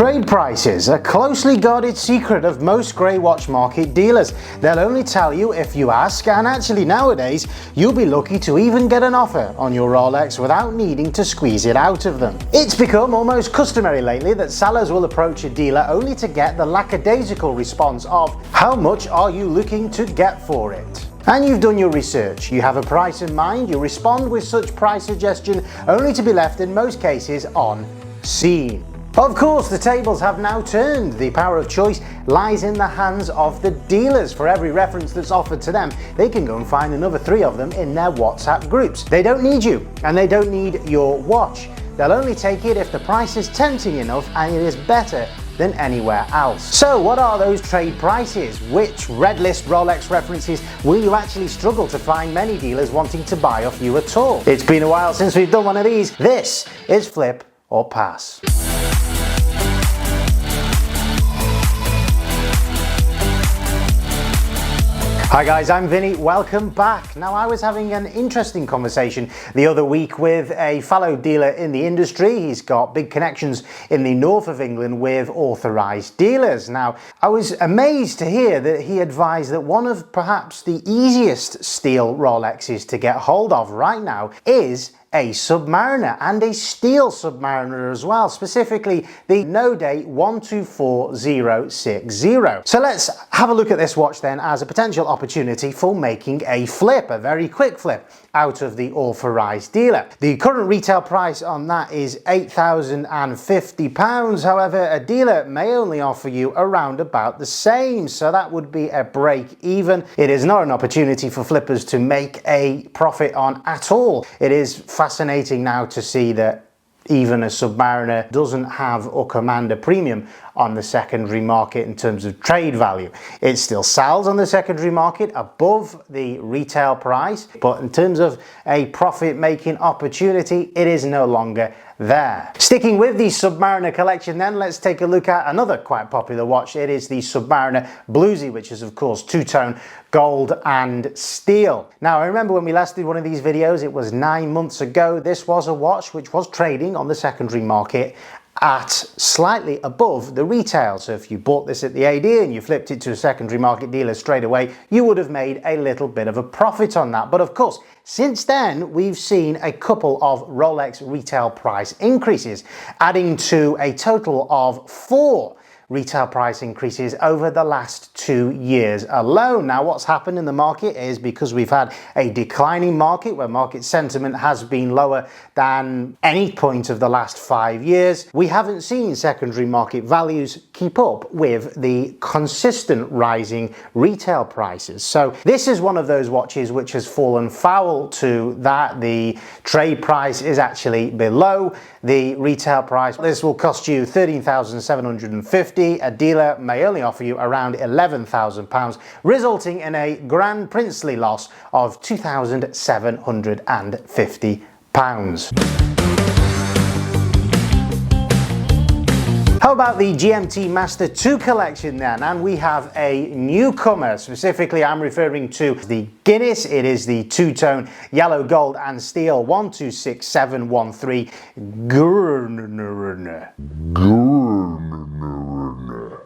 Trade prices, a closely guarded secret of most grey watch market dealers. They'll only tell you if you ask, and actually nowadays you'll be lucky to even get an offer on your Rolex without needing to squeeze it out of them. It's become almost customary lately that sellers will approach a dealer only to get the lackadaisical response of, "How much are you looking to get for it?" And you've done your research, you have a price in mind, you respond with such price suggestion only to be left in most cases on scene. Of course, the tables have now turned. The power of choice lies in the hands of the dealers. For every reference that's offered to them, they can go and find another 3 of them in their WhatsApp groups. They don't need you, and they don't need your watch. They'll only take it if the price is tempting enough and it is better than anywhere else. So what are those trade prices? Which red list Rolex references will you actually struggle to find many dealers wanting to buy off you at all? It's been a while since we've done one of these. This is Flip or Pass. Hi guys, I'm Vinny, welcome back. Now, I was having an interesting conversation the other week with a fellow dealer in the industry. He's got big connections in the north of England with authorised dealers. Now, I was amazed to hear that he advised that one of perhaps the easiest steel Rolexes to get hold of right now is a Submariner, and a steel Submariner as well, specifically the no date 124060. So let's have a look at this watch then as a potential opportunity for making a flip, a very quick flip out of the authorised dealer. The current retail price on that is £8,050. However, a dealer may only offer you around about the same, so that would be a break even. It is not an opportunity for flippers to make a profit on at all. It is fascinating now to see that even a Submariner doesn't have or command a premium on the secondary market in terms of trade value. It still sells on the secondary market above the retail price, but in terms of a profit-making opportunity, it is no longer there. Sticking with the Submariner collection then, let's take a look at another quite popular watch. It is the Submariner Bluesy, which is of course two-tone gold and steel. Now, I remember when we last did one of these videos, it was 9 months ago. This was a watch which was trading on the secondary market at slightly above the retail. So if you bought this at the AD and you flipped it to a secondary market dealer straight away, you would have made a little bit of a profit on that. But of course, since then, we've seen a couple of Rolex retail price increases, adding to a total of 4 retail price increases over the last 2 years alone. Now, what's happened in the market is because we've had a declining market where market sentiment has been lower than any point of the last 5 years, we haven't seen secondary market values keep up with the consistent rising retail prices. So this is one of those watches which has fallen foul to that. The trade price is actually below the retail price. This will cost you £13,750. A dealer may only offer you around £11,000, resulting in a grand princely loss of £2,750. How about the GMT Master 2 collection then? And we have a newcomer. Specifically, I'm referring to the Guinness. It is the two-tone yellow, gold and steel 126713 Gurner.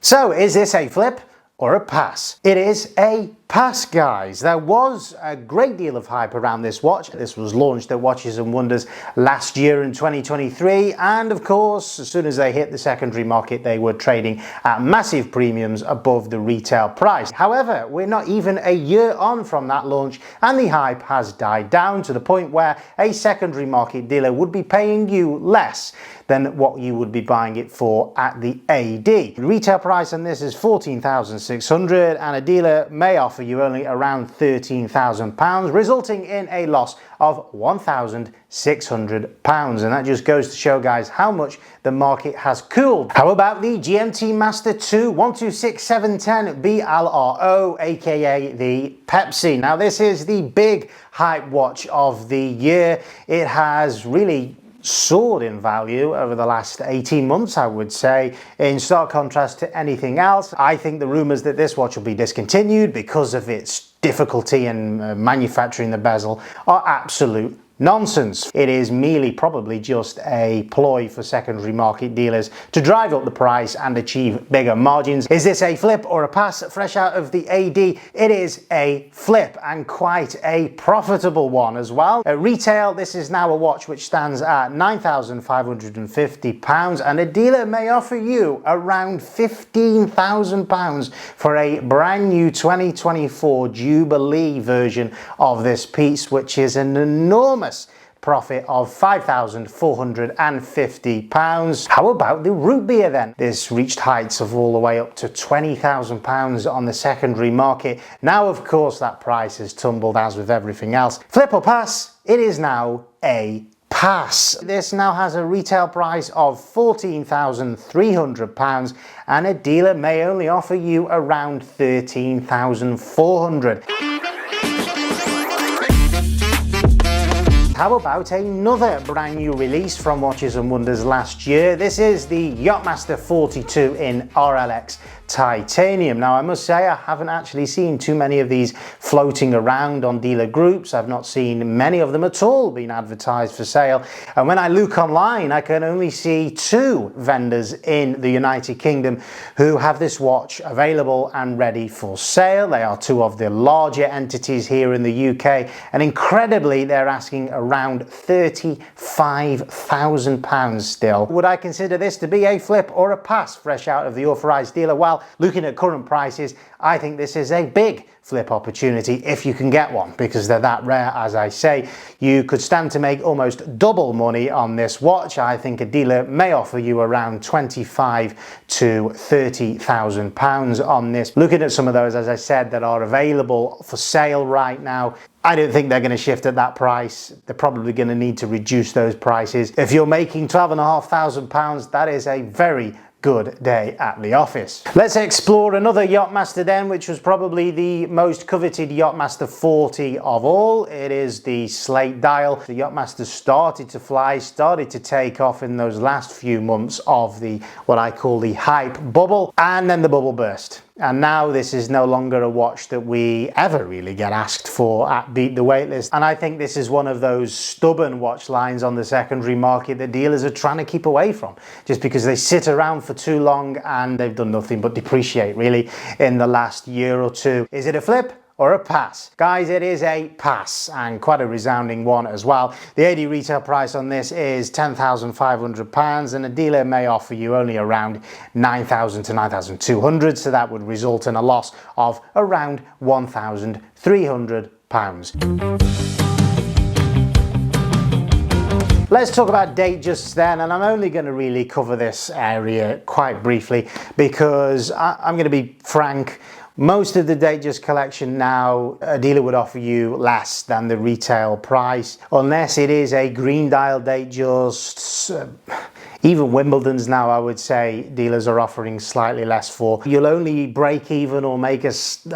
So is this a flip or a pass? It is a pass, guys. There was a great deal of hype around this watch. This was launched at Watches and Wonders last year in 2023, and of course, as soon as they hit the secondary market, they were trading at massive premiums above the retail price. However, we're not even a year on from that launch, and the hype has died down to the point where a secondary market dealer would be paying you less than what you would be buying it for at the AD. The retail price on this is $14,600, and a dealer may offer you only around £13,000, resulting in a loss of £1,600. And that just goes to show, guys, how much the market has cooled. How about the GMT Master 2 126710 BLRO, aka the Pepsi? Now, this is the big hype watch of the year. It has really soared in value over the last 18 months, I would say, in stark contrast to anything else. I think the rumours that this watch will be discontinued because of its difficulty in manufacturing the bezel are absolute nonsense. It is merely probably just a ploy for secondary market dealers to drive up the price and achieve bigger margins. Is this a flip or a pass? Fresh out of the AD, it is a flip, and quite a profitable one as well. At retail, this is now a watch which stands at £9,550, and a dealer may offer you around £15,000 for a brand new 2024 Jubilee version of this piece, which is an enormous profit of £5,450. How about the root beer then? This reached heights of all the way up to £20,000 on the secondary market. Now, of course, that price has tumbled, as with everything else. Flip or pass? It is now a pass. This now has a retail price of £14,300, and a dealer may only offer you around £13,400. How about another brand new release from Watches and Wonders last year? This is the Yachtmaster 42 in RLX titanium. Now, I must say I haven't actually seen too many of these floating around on dealer groups. I've not seen many of them at all being advertised for sale. And when I look online, I can only see 2 vendors in the United Kingdom who have this watch available and ready for sale. They are 2 of the larger entities here in the UK, and incredibly, they're asking around £35,000 still. Would I consider this to be a flip or a pass fresh out of the authorized dealer? Well, looking at current prices, I think this is a big flip opportunity if you can get one, because they're that rare. As I say, you could stand to make almost double money on this watch. I think a dealer may offer you around £25,000 to £30,000 on this. Looking at some of those, as I said, that are available for sale right now, I don't think they're going to shift at that price. They're probably going to need to reduce those prices. If you're making £12,500, that is a very good day at the office. Let's explore another Yachtmaster then, which was probably the most coveted Yachtmaster 40 of all. It is the slate dial. The Yachtmaster started to fly, started to take off in those last few months of the, what I call the hype bubble, and then the bubble burst. And now this is no longer a watch that we ever really get asked for at Beat the Waitlist. And I think this is one of those stubborn watch lines on the secondary market that dealers are trying to keep away from, just because they sit around for too long and they've done nothing but depreciate really in the last year or two. Is it a flip or a pass? Guys, it is a pass, and quite a resounding one as well. The AD retail price on this is £10,500, and a dealer may offer you only around £9,000 to £9,200, so that would result in a loss of around £1,300. Let's talk about Datejust then, and I'm only going to really cover this area quite briefly because I'm going to be frank. Most of the Datejust collection now, a dealer would offer you less than the retail price, unless it is a green dial Datejust. Even Wimbledon's now, I would say, dealers are offering slightly less for. You'll only break even or make a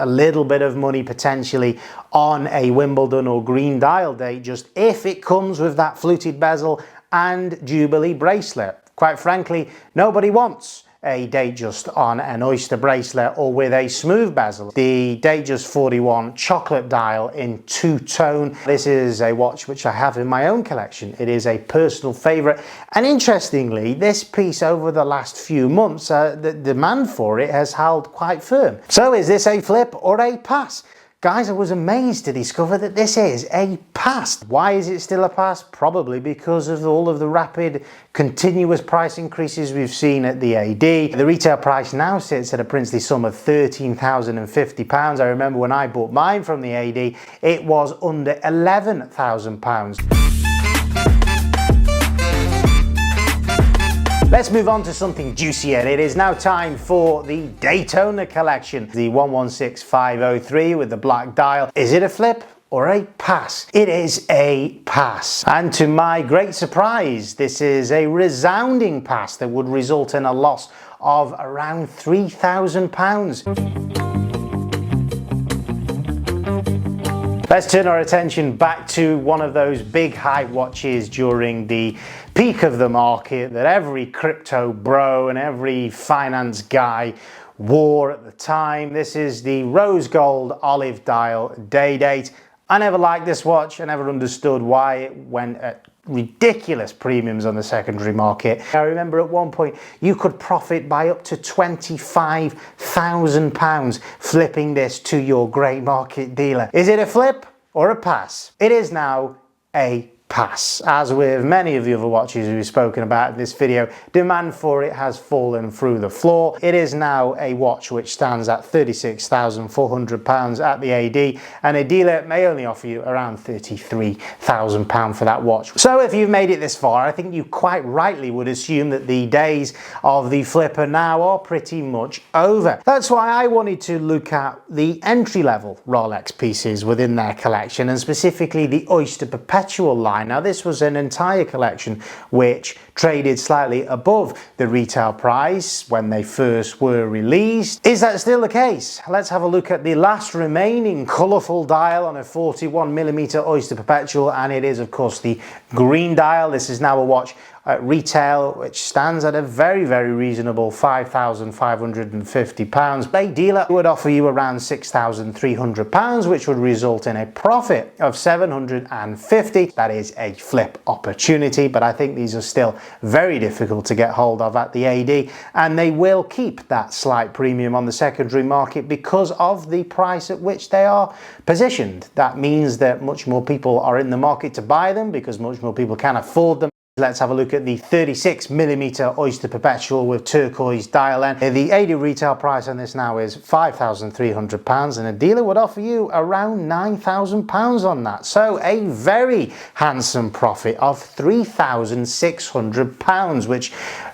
little bit of money potentially on a Wimbledon or green dial Datejust if it comes with that fluted bezel and Jubilee bracelet. Quite frankly, nobody wants a Datejust on an oyster bracelet or with a smooth bezel. The Datejust 41 chocolate dial in two-tone. This is a watch which I have in my own collection. It is a personal favorite, and interestingly, this piece over the last few months, the demand for it has held quite firm. So is this a flip or a pass? Guys, I was amazed to discover that this is a pass. Why is it still a pass? Probably because of all of the rapid, continuous price increases we've seen at the AD. The retail price now sits at a princely sum of £13,050. I remember when I bought mine from the AD, it was under £11,000. Let's move on to something juicier. It is now time for the Daytona collection. The 116503 with the black dial. Is it a flip or a pass? It is a pass. And to my great surprise, this is a resounding pass that would result in a loss of around £3,000. Let's turn our attention back to one of those big hype watches during the peak of the market that every crypto bro and every finance guy wore at the time. This is the rose gold olive dial day date. I never liked this watch. I never understood why it went at ridiculous premiums on the secondary market. I remember at one point you could profit by up to £25,000 flipping this to your grey market dealer. Is it a flip or a pass? It is now a pass. As with many of the other watches we've spoken about in this video, demand for it has fallen through the floor. It is now a watch which stands at £36,400 at the AD, and a dealer may only offer you around £33,000 for that watch. So if you've made it this far, I think you quite rightly would assume that the days of the flipper now are pretty much over. That's why I wanted to look at the entry-level Rolex pieces within their collection, and specifically the Oyster Perpetual line. Now, this was an entire collection which traded slightly above the retail price when they first were released. Is that still the case? Let's have a look at the last remaining colourful dial on a 41mm Oyster Perpetual, and it is of course the green dial. This is now a watch at retail which stands at a very, very reasonable £5,550. A dealer would offer you around £6,300, which would result in a profit of £750. That is a flip opportunity, but I think these are still very difficult to get hold of at the AD, and they will keep that slight premium on the secondary market because of the price at which they are positioned. That means that much more people are in the market to buy them because much more people can afford them. Let's have a look at the 36mm Oyster Perpetual with turquoise dial end. The AD retail price on this now is £5,300, and a dealer would offer you around £9,000 on that. So a very handsome profit of £3,600, which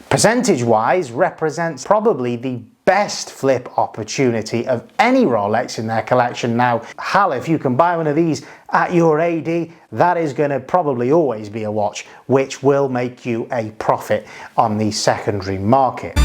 percentage-wise represents probably the best flip opportunity of any Rolex in their collection. Now, hell, if you can buy one of these at your AD, that is going to probably always be a watch which will make you a profit on the secondary market.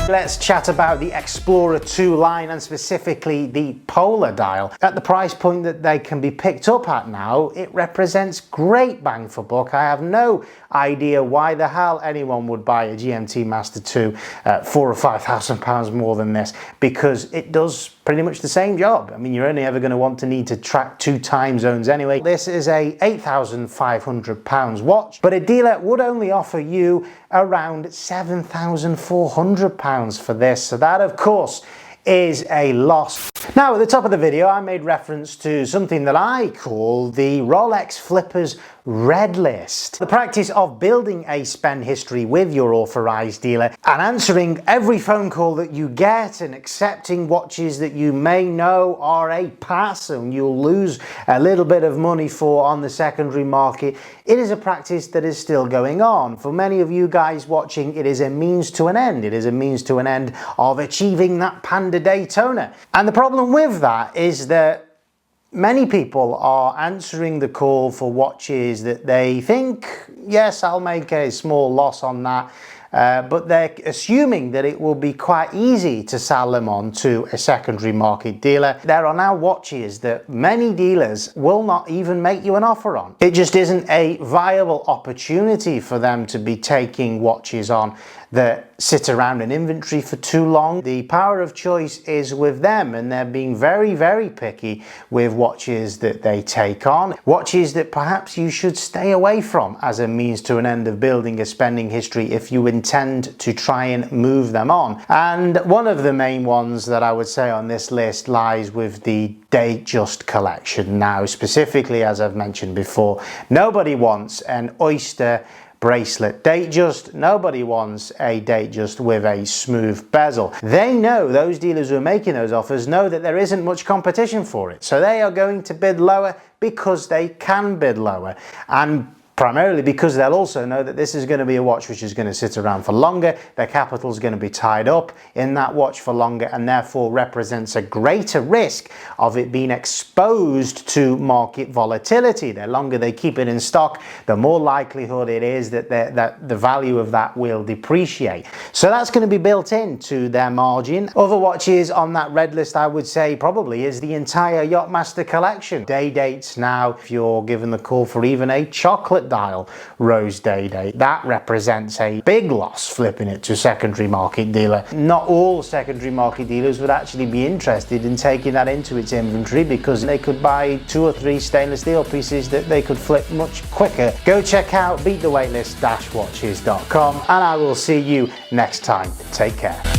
Let's chat about the Explorer 2 line, and specifically the Polar dial. At the price point that they can be picked up at now, it represents great bang for buck. I have no idea why the hell anyone would buy a GMT Master 2 at £4,000 or £5,000 more than this, because it does pretty much the same job. I mean, you're only ever going to want to need to track 2 time zones anyway. This is a £8,500 watch, but a dealer would only offer you around £7,400 for this. So that, of course, is a loss. Now, at the top of the video, I made reference to something that I call the Rolex Flippers Red List. The practice of building a spend history with your authorized dealer and answering every phone call that you get and accepting watches that you may know are a pass and you'll lose a little bit of money for on the secondary market. It is a practice that is still going on. For many of you guys watching, it is a means to an end. It is a means to an end of achieving that Panda Daytona. And the problem with that is that many people are answering the call for watches that they think, yes, I'll make a small loss on that, but they're assuming that it will be quite easy to sell them on to a secondary market dealer. There are now watches that many dealers will not even make you an offer on. It just isn't a viable opportunity for them to be taking watches on that sit around in inventory for too long. The power of choice is with them, and they're being very, very picky with watches that they take on. Watches that perhaps you should stay away from as a means to an end of building a spending history if you intend to try and move them on. And one of the main ones that I would say on this list lies with the Datejust collection. Now, specifically, as I've mentioned before, nobody wants an Oyster bracelet Datejust. Nobody wants a Datejust with a smooth bezel. They know, those dealers who are making those offers know that there isn't much competition for it. So they are going to bid lower because they can bid lower. And primarily because they'll also know that this is going to be a watch which is going to sit around for longer, their capital is going to be tied up in that watch for longer, and therefore represents a greater risk of it being exposed to market volatility. The longer they keep it in stock, the more likelihood it is that the value of that will depreciate. So that's going to be built into their margin. Other watches on that red list, I would say, probably is the entire Yachtmaster collection. Day dates now, if you're given the call for even a chocolate bullet dial rose day date. That represents a big loss flipping it to a secondary market dealer. Not all secondary market dealers would actually be interested in taking that into its inventory because they could buy 2 or 3 stainless steel pieces that they could flip much quicker. Go check out beatthewaitlist-watches.com and I will see you next time. Take care.